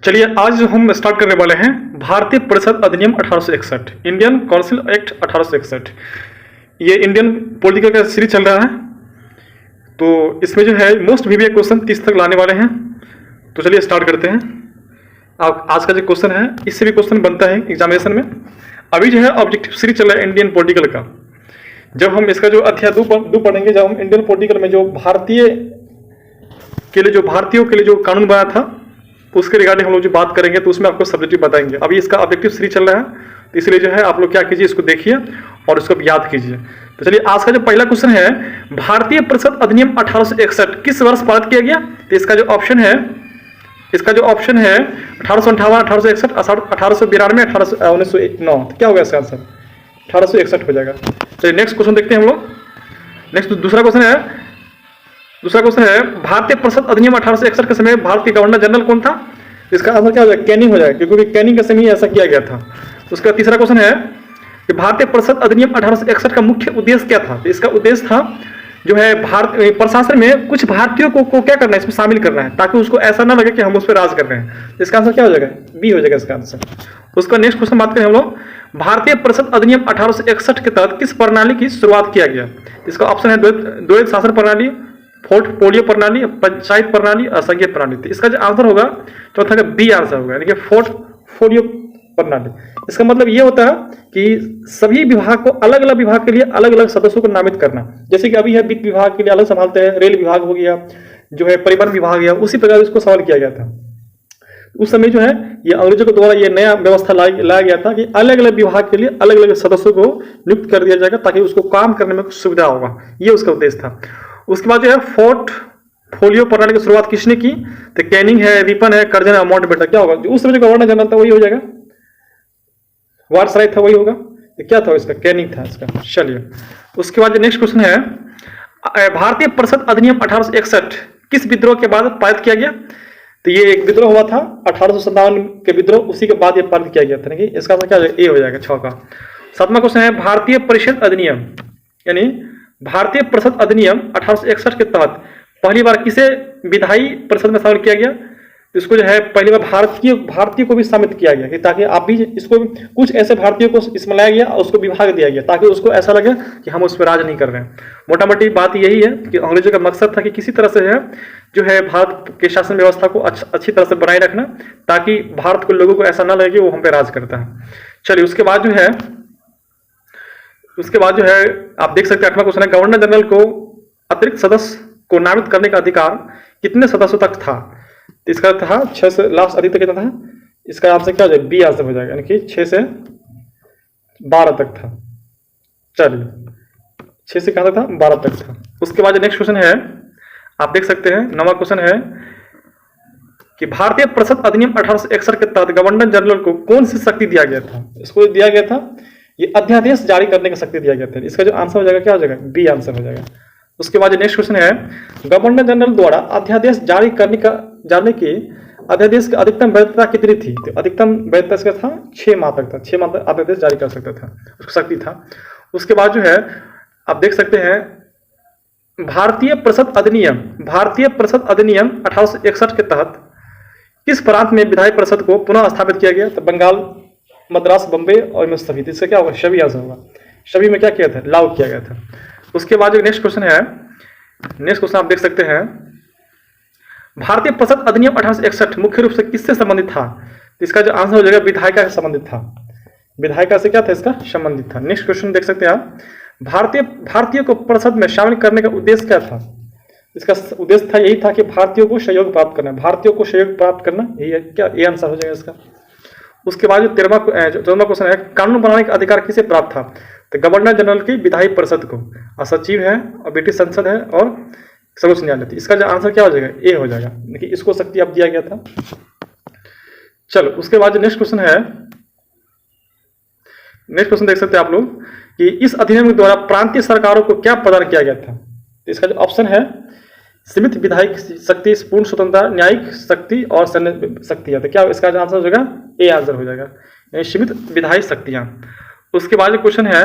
चलिए आज हम स्टार्ट करने वाले हैं भारतीय परिषद अधिनियम 1861, इंडियन काउंसिल एक्ट 1861। ये इंडियन पॉलिटिकल का सीरीज चल रहा है, तो इसमें जो है मोस्ट वीवीआई क्वेश्चन 30 तक लाने वाले हैं। तो चलिए स्टार्ट करते हैं। अब आज का जो क्वेश्चन है, इससे भी क्वेश्चन बनता है एग्जामिनेशन में। अभी जो है ऑब्जेक्टिव सीरीज चल रहा है इंडियन पॉलिटिकल का। जब हम इसका जो अध्याय दो पढ़ेंगे, जब हम इंडियन पॉलिटिकल में जो भारतीयों के लिए जो कानून बना था उसके रिगार्डिंग हम लोग जो बात करेंगे, तो उसमें आपको सब्जेक्टिव बताएंगे। अभी इसका ऑब्जेक्टिव सीरीज चल रहा है, तो इसलिए जो है आप लोग क्या कीजिए, इसको देखिए और इसको याद कीजिए। तो चलिए आज का जो पहला क्वेश्चन है, भारतीय परिषद अधिनियम 1861 किस वर्ष पारित किया गया? तो इसका जो ऑप्शन है 1858, 1861, 1892, 1909। तो क्या होगा इसका आंसर? 1861 हो जाएगा। चलिए नेक्स्ट क्वेश्चन देखते हैं हम लोग। नेक्स्ट दूसरा क्वेश्चन है भारतीय परिषद अधिनियम 1861 के समय भारत के गवर्नर जनरल कौन था? इसका आंसर क्या हो जाएगा? कैनिंग हो जाएगा, क्योंकि कैनिंग के समय ऐसा किया गया था। तो उसका तीसरा क्वेश्चन है कि भारतीय परिषद अधिनियम 1861 का मुख्य उद्देश्य क्या था? तो इसका उद्देश्य था जो है भारत प्रशासन में कुछ भारतीयों को क्या करना है, इसमें शामिल करना है, ताकि उसको ऐसा ना लगे कि हम उस पर राज कर रहे हैं। इसका आंसर क्या हो जाएगा? बी हो जाएगा इसका आंसर। उसका नेक्स्ट क्वेश्चन बात करें हम लोग, भारतीय परिषद अधिनियम 1861 के तहत किस प्रणाली की शुरुआत किया गया? इसका ऑप्शन है द्वैध शासन प्रणाली, पोर्टफोलियो प्रणाली, पंचायत प्रणाली, असंघीय प्रणाली। तो इसका जो आंसर होगा चौथा का बी आंसर होगा, यानी कि पोर्टफोलियो प्रणाली। इसका मतलब ये होता है कि सभी विभाग को अलग अलग विभाग के लिए अलग अलग सदस्यों को नामित करना। जैसे कि अभी है वित्त विभाग के लिए अलग संभालते हैं, रेल विभाग हो गया, जो है परिवहन विभाग गया, उसी प्रकार इसको सवाल किया गया था। उस समय जो है ये अंग्रेजों के द्वारा ये नया व्यवस्था लाया गया था कि अलग अलग विभाग के लिए अलग अलग सदस्यों को नियुक्त कर दिया जाएगा, ताकि उसको काम करने में कुछ सुविधा होगा। ये उसका उद्देश्य था। उसके बाद जो है पोर्टफोलियो प्रणाली की शुरुआत किसने की? तो कैनिंग है, रिपन है, कर्जन है, माउंटबेटन। क्या होगा? जो उस समय जो गवर्नर जनरल था वही हो जाएगा, वायसराय था वही होगा। तो क्या था इसका? कैनिंग था इसका। चलिए उसके बाद जो नेक्स्ट क्वेश्चन है, भारतीय परिषद अधिनियम 1861 किस विद्रोह के बाद पारित किया गया? तो ये एक विद्रोह हुआ था 1857 के विद्रोह, उसी के बाद ये पारित किया गया था। नहीं, इसका आंसर क्या हो जाएगा? ए हो जाएगा 6 का। 7वां क्वेश्चन है, भारतीय परिषद अधिनियम यानी भारतीय परिषद अधिनियम 1861 के तहत पहली बार किसे विधायी परिषद में शामिल किया गया? इसको जो है पहली बार भारतीय को भी शामिल किया गया, कि ताकि आप भी इसको कुछ ऐसे भारतीयों को इसमें लाया गया और उसको विभाग दिया गया, ताकि उसको ऐसा लगे कि हम उस पर राज नहीं कर रहे हैं। मोटा मोटी बात यही है कि अंग्रेजों का मकसद था कि किसी तरह से जो है भारत के शासन व्यवस्था को अच्छी तरह से बनाए रखना, ताकि भारत के लोगों को ऐसा ना लगे कि वो हम पे राज करता है। चलिए उसके बाद जो है आप देख सकते हैं 8वां क्वेश्चन है, गवर्नर जनरल को अतिरिक्त सदस्य को नामित करने का अधिकार कितने सदस्यों तक था? तो इसका था 6 से लास्ट अधिकतम कितना था? इसका आंसर क्या हो जाएगा? बी आंसर हो जाएगा, यानी कि 6 से 12 तक था। चलिए 6 से कहां तक था? 12 तक था। उसके बाद नेक्स्ट क्वेश्चन है, आप देख सकते हैं 9वां क्वेश्चन है कि भारतीय परिषद अधिनियम 1861 के तहत गवर्नर जनरल को कौन सी शक्ति दिया गया था? इसको दिया गया था ये अध्यादेश जारी करने की शक्ति दिया गया था। इसका जो आंसर हो जाएगा क्या हो जाएगा? बी आंसर हो जाएगा। उसके बाद नेक्स्ट क्वेश्चन है, गवर्नर जनरल द्वारा अध्यादेश जारी जाने की अध्यादेश की अधिकतम वैधता कितनी थी? तो अधिकतम वैधता इसका था 6 माह तक था। 6 माह तक अध्यादेश जारी कर सकता था, उसकी शक्ति था। उसके बाद जो है आप देख सकते हैं भारतीय परिषद अधिनियम 1861 के तहत किस प्रांत में विधायी परिषद को पुनः स्थापित किया गया? तो बंगाल, मद्रास, बम्बई और सभी। इसका क्या होगा? सभी आंसर होगा। सभी में क्या किया था? लागू किया गया था। उसके बाद जो नेक्स्ट क्वेश्चन आप देख सकते हैं, भारतीय परिषद अधिनियम 1861 मुख्य रूप से किससे संबंधित था? इसका जो आंसर हो जाएगा विधायिका से संबंधित था। विधायिका से क्या था? इसका संबंधित था। नेक्स्ट क्वेश्चन देख सकते हैं आप, भारतीय को परिषद में शामिल करने का उद्देश्य क्या था? इसका उद्देश्य था यही था कि भारतीयों को सहयोग प्राप्त करना, यही है। क्या ये आंसर हो जाएगा इसका? उसके बाद जो 14वां क्वेश्चन है, कानून बनाने का अधिकार किसे प्राप्त था? तो गवर्नर जनरल की विधायी परिषद को, और सचिव है, और ब्रिटिश संसद है, और सर्वोच्च न्यायालय। इसका जो आंसर क्या हो जाएगा? ए हो जाएगा, देखिए इसको शक्ति अब दिया गया था। चलो उसके बाद जो नेक्स्ट क्वेश्चन देख सकते हैं आप लोग कि इस अधिनियम के द्वारा प्रांतीय सरकारों को क्या प्रदान किया गया था? तो इसका जो ऑप्शन है, सीमित विधायिक शक्ति, पूर्ण स्वतंत्रता, न्यायिक शक्ति और सैन्य शक्ति है। तो क्या इसका जो आंसर हो जाएगा? ए आंसर हो जाएगा, सीमित विधायी शक्तियां। उसके बाद क्वेश्चन है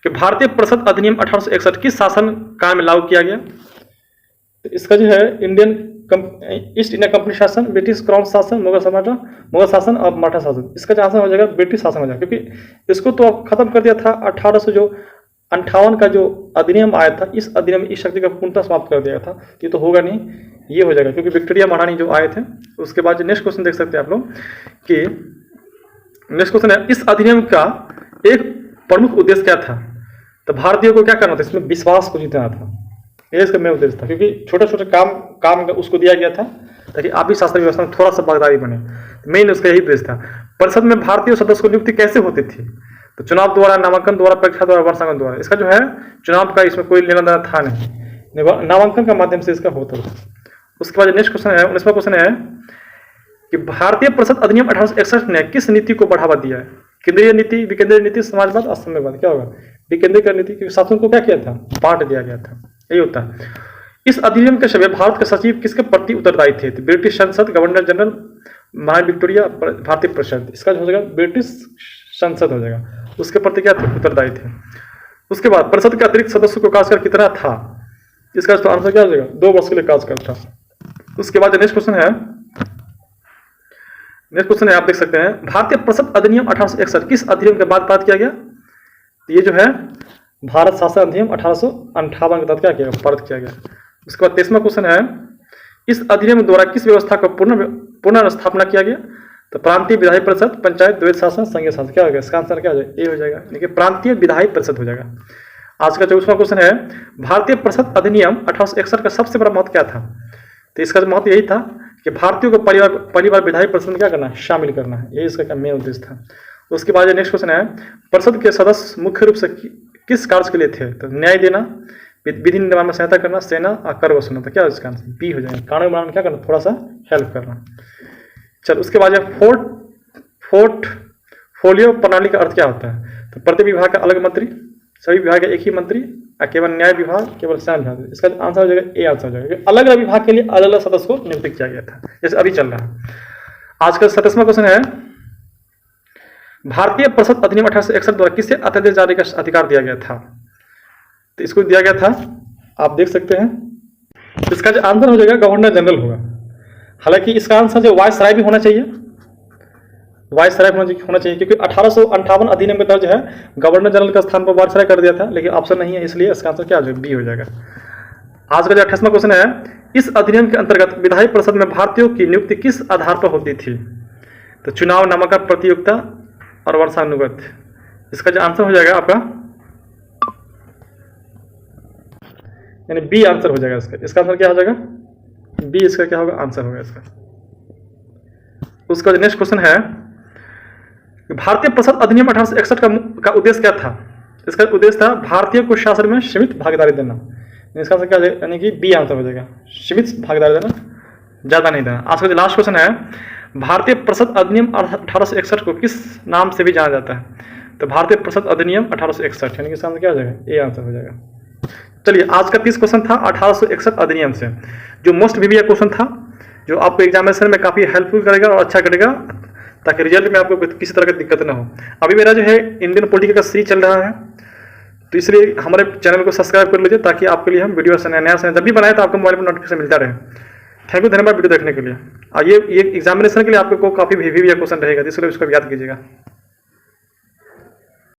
कि भारतीय परिषद अधिनियम 1861 किस शासन काल में लागू किया गया? तो इसका जो है इंडियन ईस्ट इंडिया कंपनी शासन, ब्रिटिश क्राउन शासन, मुगल शासन और मराठा शासन। इसका जो आंसर हो जाएगा ब्रिटिश शासन हो जाएगा, क्योंकि इसको तो अब खत्म कर दिया था 1858 का जो अधिनियम आया था, इस अधिनियम इस शक्ति का पूर्णतः समाप्त कर दिया था। ये तो होगा नहीं, ये हो जाएगा, क्योंकि विक्टोरिया महारानी जो आए थे। उसके बाद नेक्स्ट क्वेश्चन देख सकते हैं आप लोग कि नेक्स्ट क्वेश्चन है, इस अधिनियम का एक प्रमुख उद्देश्य क्या था? तो भारतीयों को क्या करना था? इसमें विश्वास को जीतना था, ये इसका मेन उद्देश्य था, क्योंकि छोटे छोटे काम उसको दिया गया था ताकि आपकी शासन व्यवस्था में थोड़ा सा भागीदारी बने। मेन उसका यही उद्देश्य था। परिषद में भारतीय सदस्य को नियुक्ति कैसे होती थी? तो चुनाव द्वारा, नामांकन द्वारा, परीक्षा द्वारा, वर्षांकन द्वारा। इसका जो है चुनाव का इसमें कोई लेना देना था नहीं, नामांकन का माध्यम से इसका होता था। उसके बाद नेक्स्ट क्वेश्चन है, 19वां क्वेश्चन है कि भारतीय परिषद अधिनियम 1861 ने किस नीति को बढ़ावा दिया है? केंद्रीय नीति, विकेंद्रीय नीति, समाजवाद और साम्यवाद। क्या होगा? विकेंद्रीकरण नीति, क्योंकि शासन को क्या किया था? बांट दिया गया था, यही होता है। इस अधिनियम के समय भारत के सचिव किसके प्रति उत्तरदायी थे? तो ब्रिटिश संसद, गवर्नर जनरल, महारानी विक्टोरिया, भारतीय परिषद। इसका जो हो जाएगा ब्रिटिश संसद हो जाएगा, उसके प्रति क्या थे? उत्तरदायी थे। उसके बाद परिषद के अतिरिक्त सदस्यों को कार्यकाल कितना था? इसका तो आंसर क्या हो जाएगा? 2 वर्ष के लिए कार्यकाल था। उसके बाद नेक्स्ट क्वेश्चन है, आप देख सकते हैं, भारतीय परिषद अधिनियम 1861 किस अधिनियम के बाद पारित किया गया? तो ये जो है भारत शासन अधिनियम 1858 के तहत क्या किया? पारित किया गया। उसके बाद 23वां क्वेश्चन है, इस अधिनियम द्वारा किस व्यवस्था को पुनर्स्थापना किया गया? तो प्रांतीय विधायी परिषद, पंचायत, द्वैत शासन, संघीय शासन। क्या हो गया? इसका आंसर क्या हो जाएगा? ए हो जाएगा, यानी कि प्रांतीय विधायी परिषद हो जाएगा। आज का 24वां क्वेश्चन है, भारतीय परिषद अधिनियम 1861 का सबसे बड़ा महत्व क्या था? तो इसका महत्व यही था कि भारतीयों को पहली बार विधायी परिषद में क्या करना है? शामिल करना है, यही इसका मेन उद्देश्य था। उसके बाद नेक्स्ट क्वेश्चन है, परिषद के सदस्य मुख्य रूप से किस कार्य के लिए थे? तो न्याय देना, विधि निर्माण में सहायता करना, सेना और कर वसूलना। तो क्या इसका आंसर? बी हो जाएगा, कानून बनाने में क्या करना? थोड़ा सा हेल्प करना। चल, उसके बाद पोर्टफोलियो प्रणाली का अर्थ क्या होता है? तो प्रत्येक विभाग का अलग मंत्री, सभी विभाग का एक ही मंत्री, केवल न्याय विभाग, केवल सेना विभाग। इसका आंसर हो जाएगा ए आंसर हो जाएगा, अलग अलग विभाग के लिए अलग अलग सदस्य को नियुक्त किया गया था, जैसे अभी चल रहा है। आज का 27वां क्वेश्चन है, भारतीय परिषद अधिनियम 1861 द्वारा किसे अध्यादेश जारी का अधिकार दिया गया था? तो इसको दिया गया था, आप देख सकते हैं। इसका जो आंसर हो जाएगा गवर्नर जनरल होगा। हालांकि इसका आंसर जो वायसराय भी होना चाहिए, वायसराय होना चाहिए, क्योंकि 1858 अधिनियम के तहत जो है गवर्नर जनरल का स्थान पर वायसराय कर दिया था, लेकिन ऑप्शन नहीं है, इसलिए इसका आंसर क्या हो जाएगा? बी हो जाएगा। आज का जो 28वां क्वेश्चन है, इस अधिनियम के अंतर्गत विधायी परिषद में भारतीयों की नियुक्ति किस आधार पर होती थी? तो चुनाव, नामांकन, प्रतियोगिता और वर्षानुगत। इसका जो आंसर हो जाएगा आपका यानी बी आंसर हो जाएगा इसका। इसका आंसर क्या हो जाएगा? बी इसका क्या होगा? आंसर होगा इसका। उसका जो नेक्स्ट क्वेश्चन है, भारतीय परिषद अधिनियम 1861 का उद्देश्य क्या था? इसका उद्देश्य था भारतीयों को शासन में सीमित भागीदारी देना। इसका आंसर क्या हो जाएगा? यानी कि बी आंसर हो जाएगा, सीमित भागीदारी देना, ज्यादा नहीं देना। आज का जो लास्ट क्वेश्चन है, भारतीय परिषद अधिनियम 1861 को किस नाम से भी जाना जाता है? तो भारतीय परिषद अधिनियम 1861, यानी कि इसका आंसर क्या हो जाएगा? ए आंसर हो जाएगा। चलिए, आज का 30 क्वेश्चन था 1861 अधिनियम से, जो मोस्ट वीवीआई क्वेश्चन था, जो आपको एग्जामिनेशन में काफी हेल्पफुल करेगा और अच्छा करेगा, ताकि रिजल्ट में आपको किसी तरह की दिक्कत ना हो। अभी मेरा जो है इंडियन पॉलिटिकल का सीरीज चल रहा है, तो इसलिए हमारे चैनल को सब्सक्राइब कर लीजिए, ताकि आपके लिए हम वीडियो नया जब भी बनाए तो आपको मोबाइल पर नोटिफिकेशन मिलता रहे। थैंक यू, धन्यवाद वीडियो देखने के लिए। ये एग्जामिनेशन के लिए आपको काफी वीवीआई क्वेश्चन रहेगा, इसलिए उसको याद कीजिएगा।